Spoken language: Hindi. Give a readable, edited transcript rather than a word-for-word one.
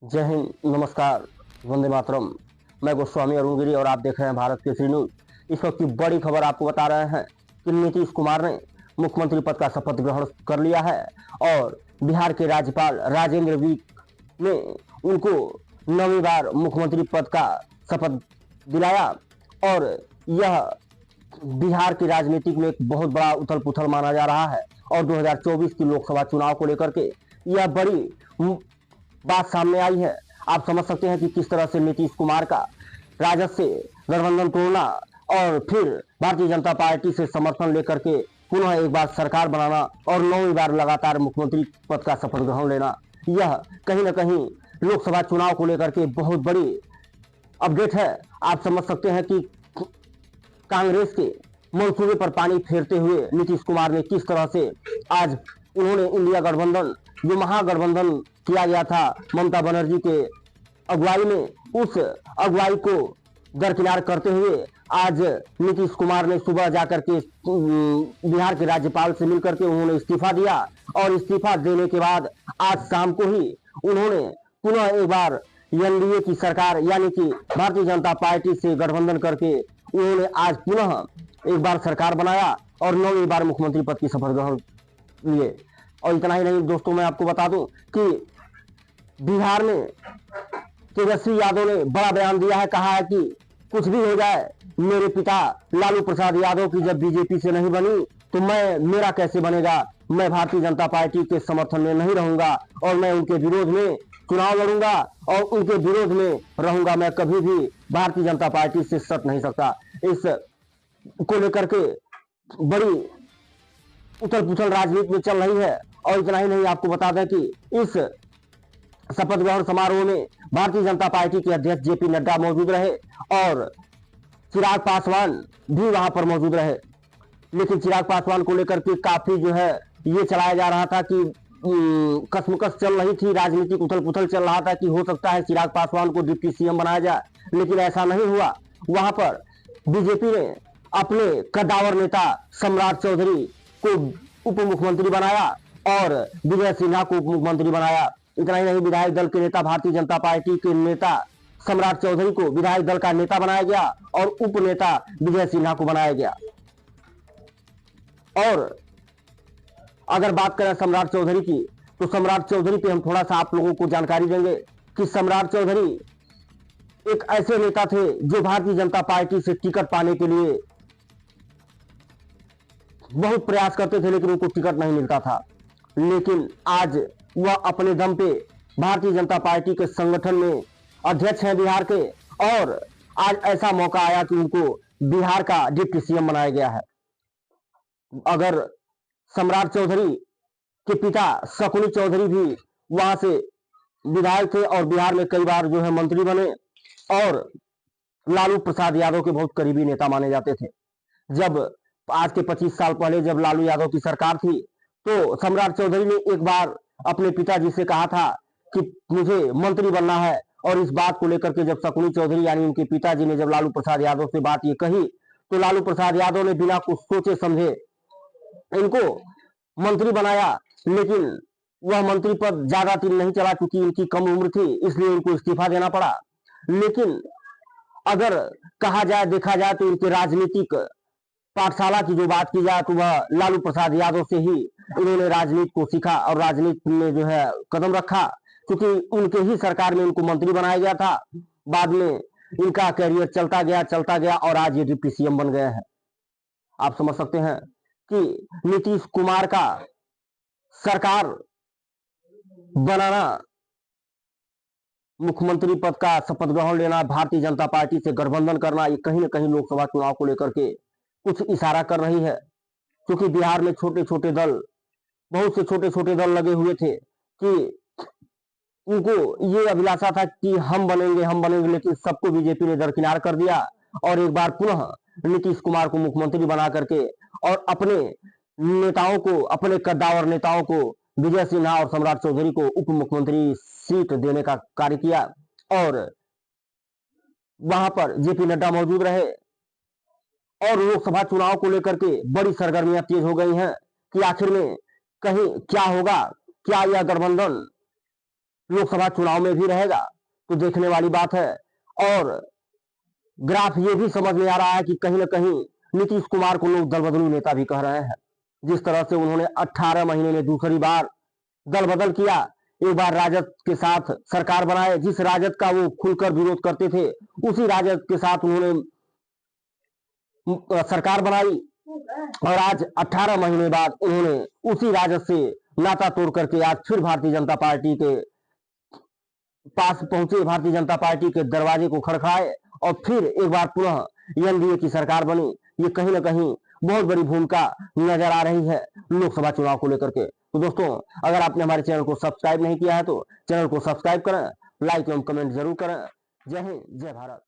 जय हिंद, नमस्कार, वंदे मातरम। मैं गोस्वामी अरुण गिरी और आप देख रहे हैं भारत केसरी न्यूज। इस वक्त की बड़ी खबर आपको बता रहे हैं कि नीतीश कुमार ने मुख्यमंत्री पद का शपथ ग्रहण कर लिया है और बिहार के राज्यपाल राजेंद्र विक ने उनको नौवीं बार मुख्यमंत्री पद का शपथ दिलाया। और यह बिहार की राजनीति में एक बहुत बड़ा उथल पुथल माना जा रहा है और 2024 की लोकसभा चुनाव को लेकर के यह बड़ी बात सामने आई है। आप समझ सकते हैं कि किस तरह से नीतीश कुमार का राजद से गठबंधन तोड़ना और फिर भारतीय जनता पार्टी से समर्थन लेकर के पुनः एक बार सरकार बनाना और 9वीं बार लगातार मुख्यमंत्री पद का शपथ ग्रहण लेना, यह कहीं न कहीं लोकसभा चुनाव को लेकर के बहुत बड़ी अपडेट है। आप समझ सकते हैं कि कांग्रेस के मंसूबे पर पानी फेरते हुए नीतीश कुमार ने किस तरह से आज उन्होंने इंडिया गठबंधन, जो महागठबंधन किया गया था ममता बनर्जी के अगुवाई में, उस अगुवाई को दरकिनार करते हुए आज नीतीश कुमार ने सुबह जाकर के बिहार के राज्यपाल से मिलकर के उन्होंने इस्तीफा दिया और इस्तीफा देने के बाद आज शाम को ही उन्होंने पुनः एक बार एनडीए की सरकार यानी कि भारतीय जनता पार्टी से गठबंधन करके उन्होंने आज पुनः एक बार सरकार बनाया और 9वीं बार मुख्यमंत्री पद की शपथ ग्रहण लिए। और इतना ही नहीं दोस्तों, मैं आपको बता दूं कि बिहार में तेजस्वी यादव ने बड़ा बयान दिया है, कहा है कि कुछ भी हो जाए, मेरे पिता लालू प्रसाद यादव की जब बीजेपी से नहीं बनी तो मेरा कैसे बनेगा। मैं भारतीय जनता पार्टी के समर्थन में नहीं रहूंगा और मैं उनके विरोध में चुनाव लड़ूंगा और उनके विरोध में रहूंगा। मैं कभी भी भारतीय जनता पार्टी से सट नहीं सकता। इस को लेकर के बड़ी उथल पुथल राजनीति में चल रही है। और इतना ही नहीं, आपको बता दें कि इस शपथ ग्रहण समारोह में भारतीय जनता पार्टी के अध्यक्ष जेपी नड्डा मौजूद रहे और चिराग पासवान भी वहां पर मौजूद रहे। लेकिन चिराग पासवान को लेकर के काफी जो है ये चलाया जा रहा था कि कसमकस चल रही थी, राजनीतिक उथल पुथल चल रहा था कि हो सकता है चिराग पासवान को डिप्टी सीएम बनाया जाए, लेकिन ऐसा नहीं हुआ। वहां पर बीजेपी ने अपने कद्दावर नेता सम्राट चौधरी को उप मुख्यमंत्री बनाया और विजय सिन्हा को उप मुख्यमंत्री बनाया। इतना ही नहीं, विधायक दल के नेता भारतीय जनता पार्टी के नेता सम्राट चौधरी को विधायक दल का नेता बनाया गया और उप नेता विजय सिन्हा को बनाया गया। और अगर बात करें सम्राट चौधरी की, तो सम्राट चौधरी पे हम थोड़ा सा आप लोगों को जानकारी देंगे कि सम्राट चौधरी एक ऐसे नेता थे जो भारतीय जनता पार्टी से टिकट पाने के लिए बहुत प्रयास करते थे, लेकिन उनको टिकट नहीं मिलता था। लेकिन आज वह अपने दम पे भारतीय जनता पार्टी के संगठन में अध्यक्ष हैं बिहार के, और आज ऐसा मौका आया कि उनको बिहार का डिप्टी सीएम बनाया गया है। अगर सम्राट चौधरी के पिता शकुनी चौधरी भी वहां से विधायक थे और बिहार में कई बार जो है मंत्री बने और लालू प्रसाद यादव के बहुत करीबी नेता माने जाते थे। जब आज के 25 साल पहले जब लालू यादव की सरकार थी तो सम्राट चौधरी ने एक बार अपने पिताजी से कहा था कि मुझे मंत्री बनना है, और इस बात को लेकर के जब शकुनी चौधरी यानी उनके पिताजी ने जब लालू प्रसाद यादव से बात ये कही तो लालू प्रसाद यादव ने बिना कुछ सोचे समझे इनको मंत्री बनाया। लेकिन वह मंत्री पद ज्यादा दिन नहीं चला क्योंकि इनकी कम उम्र थी, इसलिए इनको इस्तीफा देना पड़ा। लेकिन अगर कहा जाए, देखा जाए तो इनके राजनीतिक पाठशाला की जो बात की जाए तो वह लालू प्रसाद यादव से ही इन्होंने राजनीति को सीखा और राजनीति में जो है कदम रखा, क्योंकि उनके ही सरकार में इनको मंत्री बनाया गया था। बाद में इनका कैरियर चलता गया और आज ये डिप्टी सीएम बन गए हैं। आप समझ सकते हैं कि नीतीश कुमार का सरकार बनाना, मुख्यमंत्री पद का शपथ ग्रहण लेना, भारतीय जनता पार्टी से गठबंधन करना, ये कहीं न कहीं लोकसभा चुनाव को लेकर के कुछ इशारा कर रही है। क्योंकि बिहार में छोटे छोटे दल, बहुत से छोटे छोटे दल लगे हुए थे कि उनको ये अभिलाषा था कि हम बनेंगे, लेकिन सबको बीजेपी ने दरकिनार कर दिया और एक बार पुनः नीतीश कुमार को मुख्यमंत्री बना करके और अपने नेताओं को, अपने कद्दावर नेताओं को, विजय सिन्हा और सम्राट चौधरी को उप मुख्यमंत्री सीट देने का कार्य किया। और वहां पर जेपी नड्डा मौजूद रहे और लोकसभा चुनाव को लेकर के बड़ी सरगर्मियां तेज हो गई हैं कि आखिर में कहीं क्या होगा, क्या यह गठबंधन लोकसभा चुनाव में भी रहेगा, तो देखने वाली बात है। और ग्राफ ये भी समझ में आ रहा है कि कहीं ना कहीं नीतीश कुमार को लोग दल बदलू नेता भी कह रहे हैं। जिस तरह से उन्होंने 18 महीने में दूसरी बार दल बदल किया, एक बार राजद के साथ सरकार बनाए, जिस राजद का वो खुलकर विरोध करते थे उसी राजद के साथ उन्होंने सरकार बनाई, और आज 18 महीने बाद उन्होंने उसी राजद से नाता तोड़ करके आज फिर भारतीय जनता पार्टी के पास पहुंचे, भारतीय जनता पार्टी के दरवाजे को खड़काए और फिर एक बार पुनः एनडीए की सरकार बनी। ये कहीं ना कहीं बहुत बड़ी भूमिका नजर आ रही है लोकसभा चुनाव को लेकर के। तो दोस्तों, अगर आपने हमारे चैनल को सब्सक्राइब नहीं किया है तो चैनल को सब्सक्राइब करें, लाइक एवं कमेंट जरूर करें। जय हिंद, जय भारत।